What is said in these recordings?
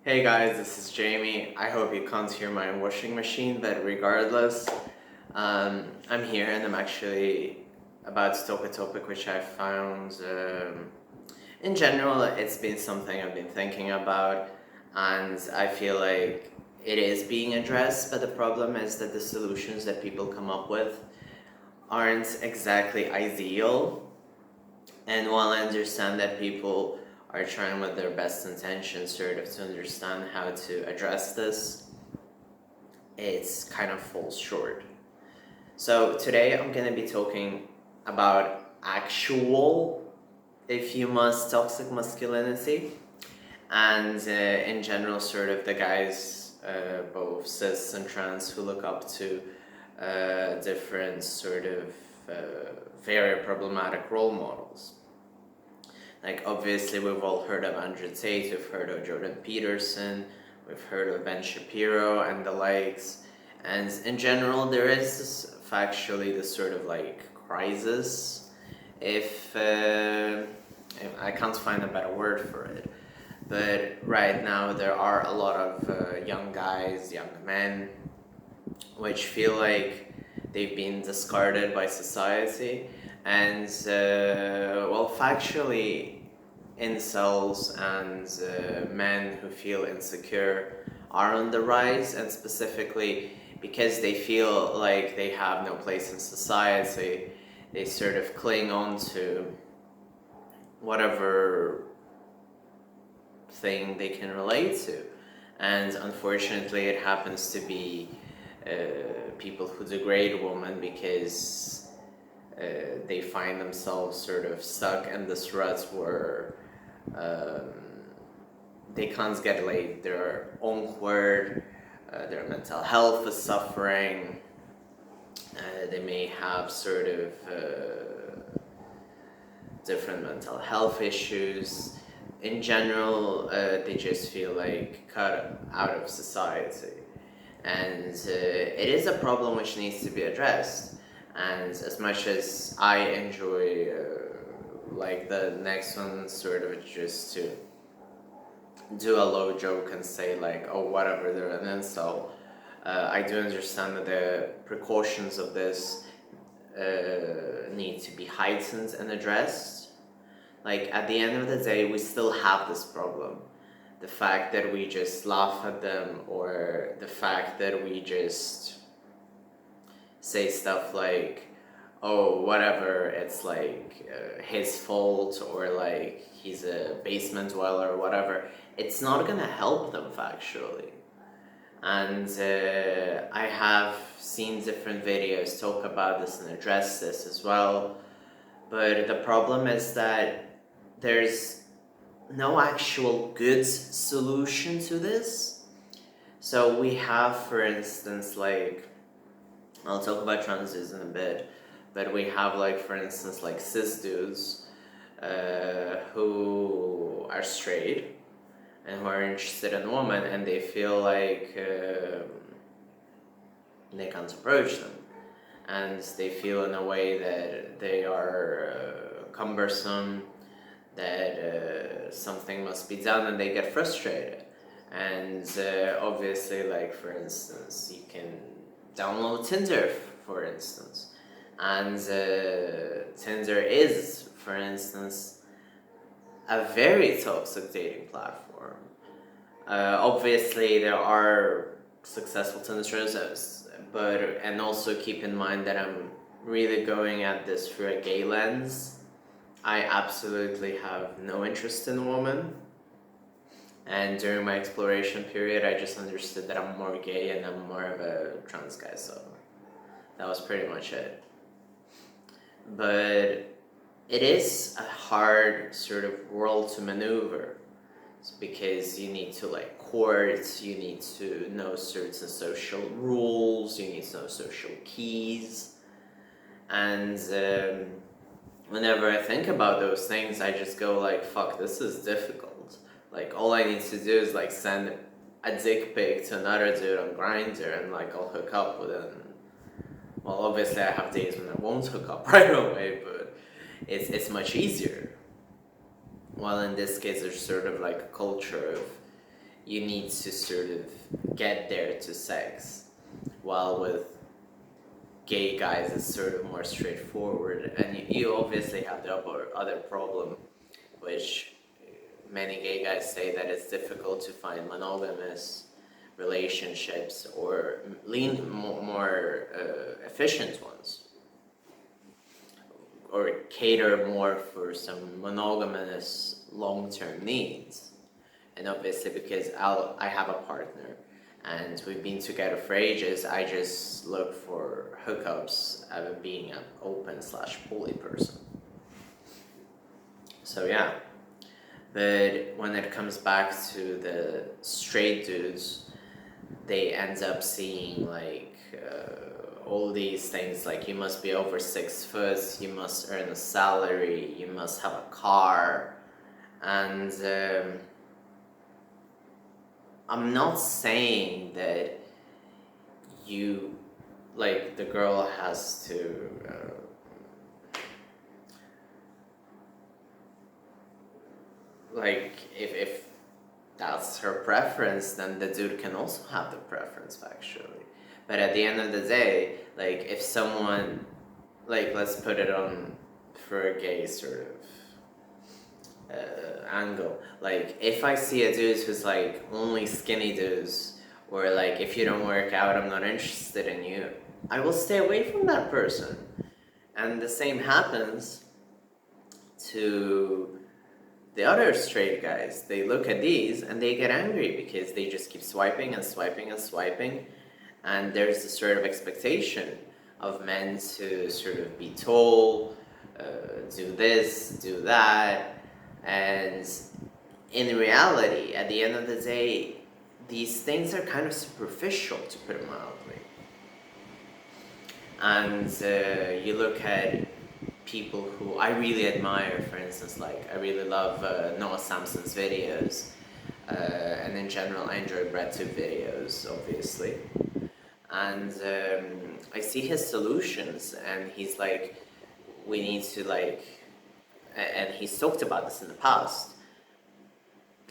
Hey guys, this is Jamie. I hope you can't hear my washing machine, but regardless, I'm here and I'm actually about to talk a topic which I found, in general, it's been something I've been thinking about, and I feel like it is being addressed, but the problem is that the solutions that people come up with aren't exactly ideal. And while I understand that people are trying with their best intentions sort of to understand how to address this, it's kind of falls short. So today I'm going to be talking about actual, if you must, toxic masculinity, and in general sort of the guys, both cis and trans, who look up to different sort of very problematic role models. Like, obviously, we've all heard of Andrew Tate, we've heard of Jordan Peterson, we've heard of Ben Shapiro and the likes. And in general, there is this, factually this sort of like crisis, if I can't find a better word for it. But right now, there are a lot of young guys, young men, which feel like they've been discarded by society. And, well, factually, incels and men who feel insecure are on the rise, and specifically because they feel like they have no place in society, they sort of cling on to whatever thing they can relate to. And unfortunately, it happens to be people who degrade women because they find themselves sort of stuck in this rut where they can't get laid, they're awkward, their mental health is suffering, they may have sort of different mental health issues. In general, they just feel like cut out of society. And it is a problem which needs to be addressed. And as much as I enjoy, like the next one, sort of just to do a low joke and say like, oh, whatever, they're an incel. I do understand that the precautions of this need to be heightened and addressed. Like, at the end of the day, we still have this problem. The fact that we just laugh at them, or the fact that we just say stuff like, oh, whatever, it's like his fault, or like he's a basement dweller or whatever, it's not gonna help them factually. And I have seen different videos talk about this and address this as well. But the problem is that there's no actual good solution to this. So we have, for instance, like, I'll talk about transes in a bit, but we have, like, for instance, like cis dudes who are straight and who are interested in women, and they feel like they can't approach them, and they feel in a way that they are cumbersome, that something must be done, and they get frustrated. And obviously, like, for instance, you can download Tinder, for instance, and Tinder is, for instance, a very toxic dating platform. Obviously, there are successful Tinders, but, and also keep in mind that I'm really going at this through a gay lens. I absolutely have no interest in women, and during my exploration period, I just understood that I'm more gay and I'm more of a trans guy, so that was pretty much it. But it is a hard sort of world to maneuver, because you need to like court, you need to know certain social rules, you need to know social keys, and whenever I think about those things, I just go like, fuck, this is difficult. Like, all I need to do is like send a dick pic to another dude on Grindr, and like I'll hook up with him. Well, obviously I have days when I won't hook up right away, but it's much easier. While in this case, there's sort of like a culture of you need to sort of get there to sex, while with gay guys it's sort of more straightforward. And you obviously have the other problem, which many gay guys say, that it's difficult to find monogamous relationships or lean more efficient ones, or cater more for some monogamous long-term needs. And obviously, because I have a partner and we've been together for ages, I just look for hookups, being an open/poly person. So yeah. But when it comes back to the straight dudes, they end up seeing like all these things, like you must be over 6 foot, you must earn a salary, you must have a car. And I'm not saying that you, like, the girl has to like, if that's her preference, then the dude can also have the preference, factually. But at the end of the day, like, if someone, like, let's put it on for a gay sort of angle. Like, if I see a dude who's like only skinny dudes, or like, if you don't work out, I'm not interested in you, I will stay away from that person. And the same happens to the other straight guys. They look at these and they get angry because they just keep swiping and swiping and swiping. And there's this sort of expectation of men to sort of be told, do this, do that. And in reality, at the end of the day, these things are kind of superficial, to put it mildly. And you look at people who I really admire, for instance, like, I really love Noah Samson's videos, and in general I enjoy BreadTube videos, obviously. And I see his solutions, and he's like, we need to, like, and he's talked about this in the past,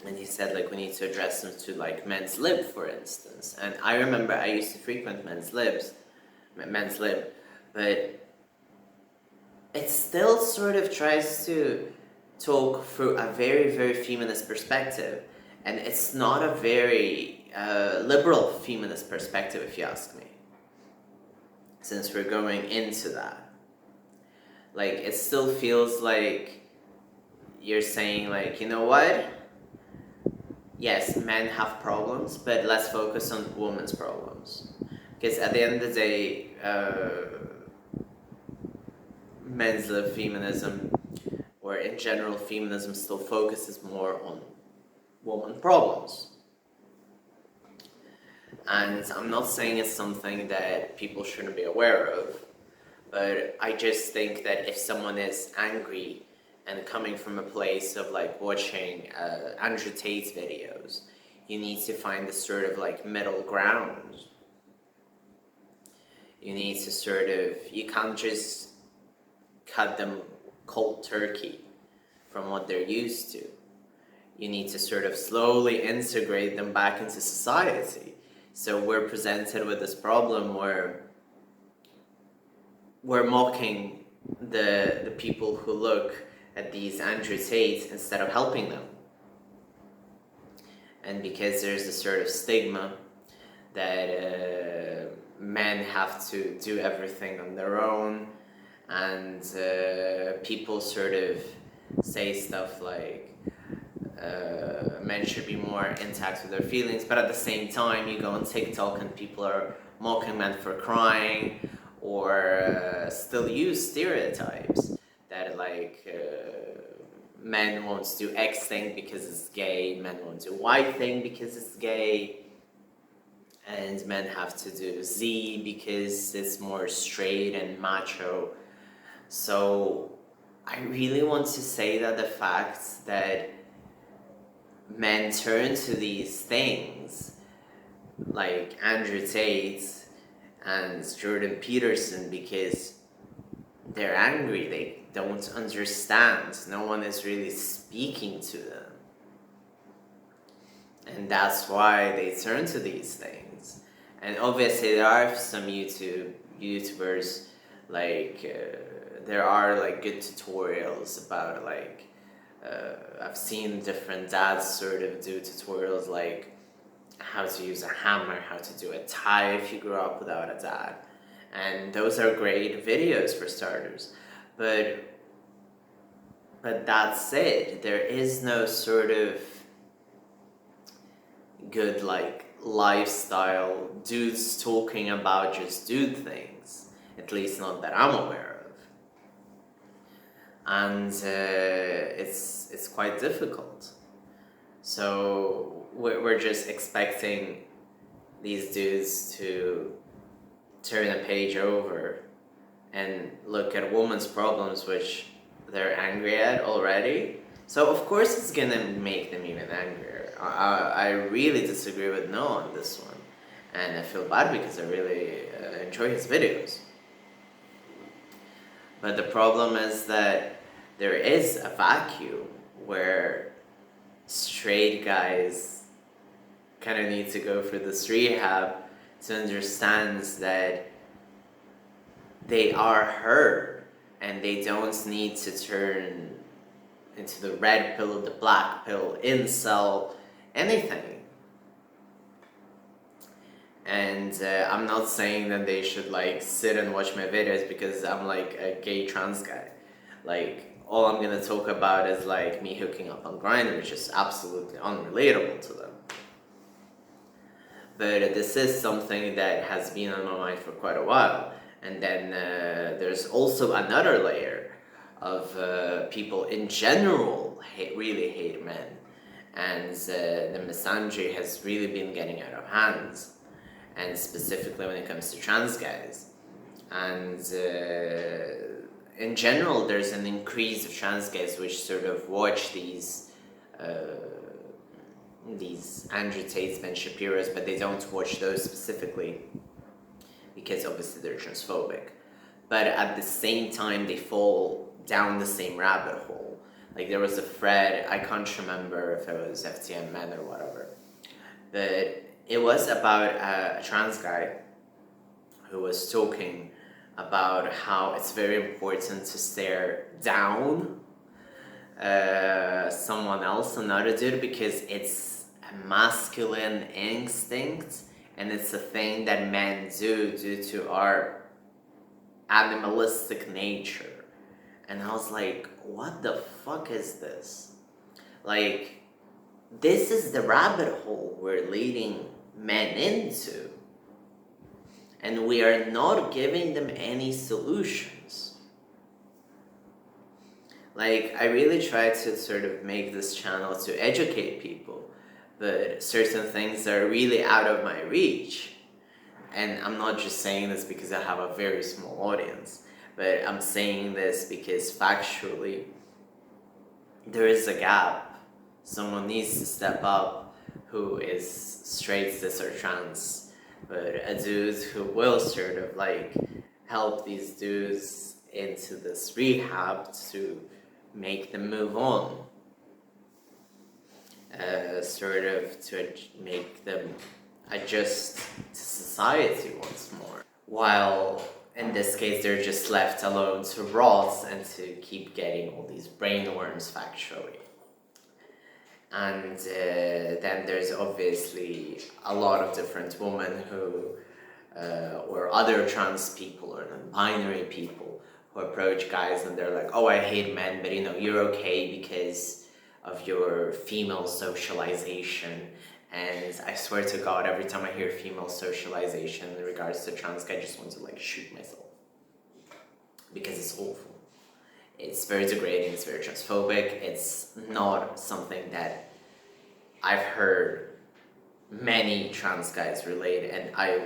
and he said, like, we need to address them to, like, men's lib, for instance. And I remember I used to frequent men's lib, but it still sort of tries to talk through a very, very feminist perspective. And it's not a very liberal feminist perspective, if you ask me, since we're going into that. Like, it still feels like you're saying, like, you know what? Yes, men have problems, but let's focus on women's problems. Because at the end of the day, men's lib feminism, or in general feminism, still focuses more on woman problems. And I'm not saying it's something that people shouldn't be aware of, but I just think that if someone is angry and coming from a place of, like, watching Andrew Tate's videos, you need to find this sort of, like, middle ground. You need to sort of, you can't just cut them cold turkey from what they're used to. You need to sort of slowly integrate them back into society. So we're presented with this problem where we're mocking the people who look at these Andrew Tates instead of helping them. And because there's this sort of stigma that men have to do everything on their own, and people sort of say stuff like men should be more intact with their feelings, but at the same time you go on TikTok and people are mocking men for crying, or still use stereotypes that, like, men won't do X thing because it's gay, men won't do Y thing because it's gay, and men have to do Z because it's more straight and macho. So I really want to say that the fact that men turn to these things, like Andrew Tate and Jordan Peterson, because they're angry, they don't understand, no one is really speaking to them. And that's why they turn to these things. And obviously there are some YouTubers, like there are like good tutorials about like I've seen different dads sort of do tutorials like how to use a hammer, how to do a tie if you grew up without a dad. And those are great videos for starters. But that's it. There is no sort of good like lifestyle dudes talking about just dude things. At least not that I'm aware of. And it's quite difficult. So we're just expecting these dudes to turn a page over and look at women's problems which they're angry at already. So of course it's gonna make them even angrier. I really disagree with No on this one. And I feel bad because I really enjoy his videos. But the problem is that there is a vacuum where straight guys kind of need to go for this rehab to understand that they are heard and they don't need to turn into the red pill, the black pill, incel, anything. And I'm not saying that they should like sit and watch my videos because I'm like a gay trans guy. Like all I'm gonna talk about is like me hooking up on Grindr, which is absolutely unrelatable to them. But this is something that has been on my mind for quite a while. And then there's also another layer of people in general really hate men. And the misandry has really been getting out of hand. And specifically when it comes to trans guys. And in general, there's an increase of trans guys which sort of watch these Andrew Tate's, Ben Shapiro's, but they don't watch those specifically because obviously they're transphobic. But at the same time, they fall down the same rabbit hole. Like there was a thread, I can't remember if it was FTM Men or whatever, but it was about a trans guy who was talking about how it's very important to stare down someone else, another dude, because it's a masculine instinct and it's a thing that men do due to our animalistic nature. And I was like, what the fuck is this? Like, this is the rabbit hole we're leading men into. And we are not giving them any solutions. Like, I really try to sort of make this channel to educate people, but certain things are really out of my reach. And I'm not just saying this because I have a very small audience, but I'm saying this because factually, there is a gap. Someone needs to step up who is straight, cis, or trans, but a dude who will sort of like help these dudes into this rehab to make them move on. Sort of to make them adjust to society once more. While in this case, they're just left alone to rot and to keep getting all these brain worms factually. And then there's obviously a lot of different women who, or other trans people or non-binary people who approach guys and they're like, oh, I hate men, but you know, you're okay because of your female socialization. And I swear to God, every time I hear female socialization in regards to trans, I just want to like shoot myself. Because it's awful. It's very degrading, it's very transphobic, it's not something that I've heard many trans guys relate, and I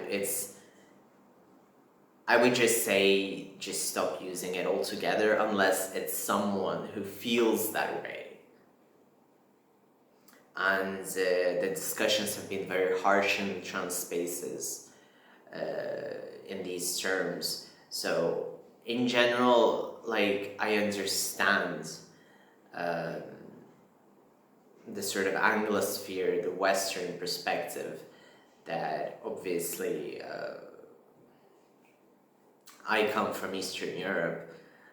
would just say, just stop using it altogether unless it's someone who feels that way. And the discussions have been very harsh in trans spaces in these terms. So in general, like, I understand the sort of Anglosphere, the Western perspective that obviously I come from Eastern Europe.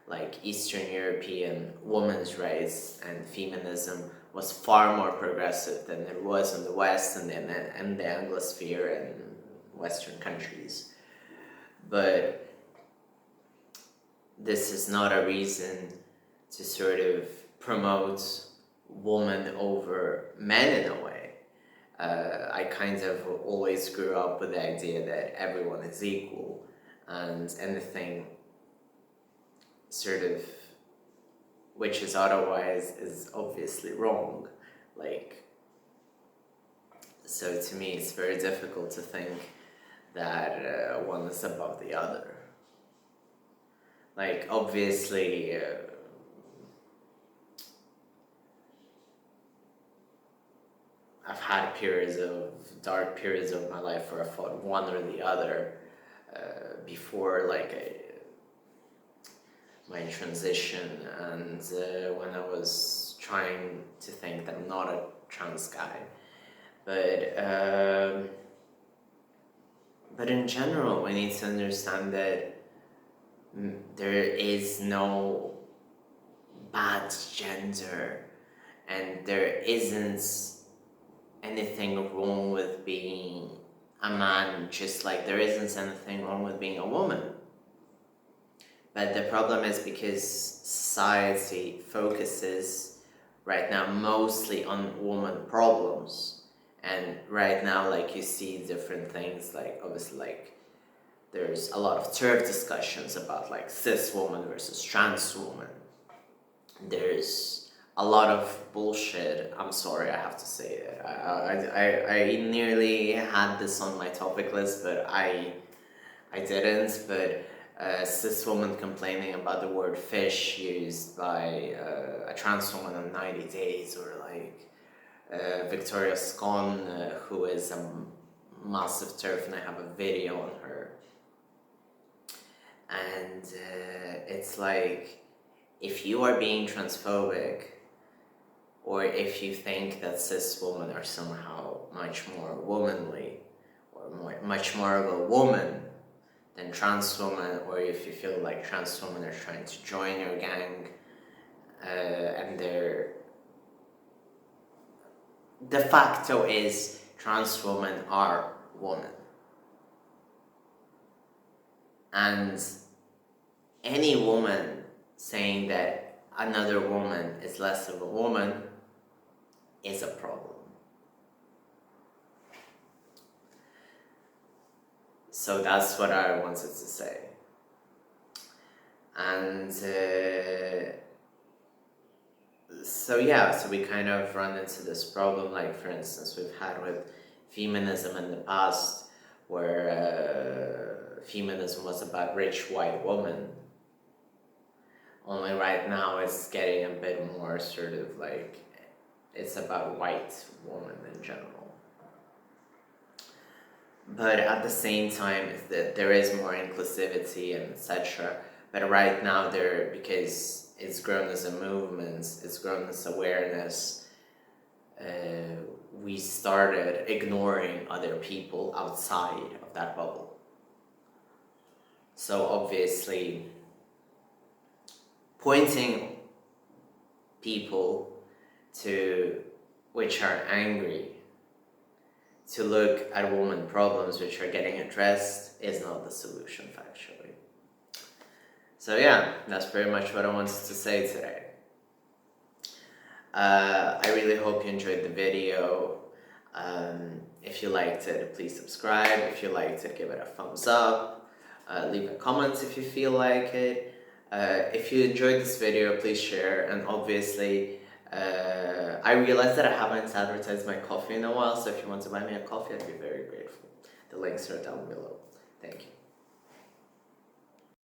Like Eastern European women's rights and feminism was far more progressive than it was in the West and the Anglosphere and Western countries. But this is not a reason to sort of promote woman over men in a way. I kind of always grew up with the idea that everyone is equal, and anything sort of which is otherwise is obviously wrong. Like, so to me it's very difficult to think that one is above the other. Like, obviously I've had dark periods of my life where I thought one or the other before my transition, and when I was trying to think that I'm not a trans guy. But in general, we need to understand that there is no bad gender, and there isn't anything wrong with being a man, just like there isn't anything wrong with being a woman. But the problem is because society focuses right now mostly on woman problems, and right now, like, you see different things, like obviously, like, there's a lot of turf discussions about like cis woman versus trans woman. There's a lot of bullshit. I'm sorry, I have to say it. I nearly had this on my topic list, but I didn't. But cis woman complaining about the word fish used by a trans woman on 90 Days, or like Victoria Scone, who is a massive turf, and I have a video on her. And it's like, if you are being transphobic, or if you think that cis women are somehow much more womanly, or much more of a woman than trans women, or if you feel like trans women are trying to join your gang, and they're... De facto is trans women are women. And any woman saying that another woman is less of a woman is a problem. So that's what I wanted to say. And so we kind of run into this problem, like, for instance, we've had with feminism in the past, where feminism was about rich white women. Only right now it's getting a bit more sort of like, it's about white women in general. But at the same time, there is more inclusivity and etc. But right now, because it's grown as a movement, it's grown as awareness, we started ignoring other people outside of that bubble. So obviously, pointing people which are angry to look at women problems which are getting addressed is not the solution, factually. So yeah, that's pretty much what I wanted to say today. I really hope you enjoyed the video. If you liked it, please subscribe. If you liked it, give it a thumbs up. Leave a comment if you feel like it. If you enjoyed this video, please share. And obviously, I realized that I haven't advertised my coffee in a while, so if you want to buy me a coffee, I'd be very grateful. The links are down below. Thank you.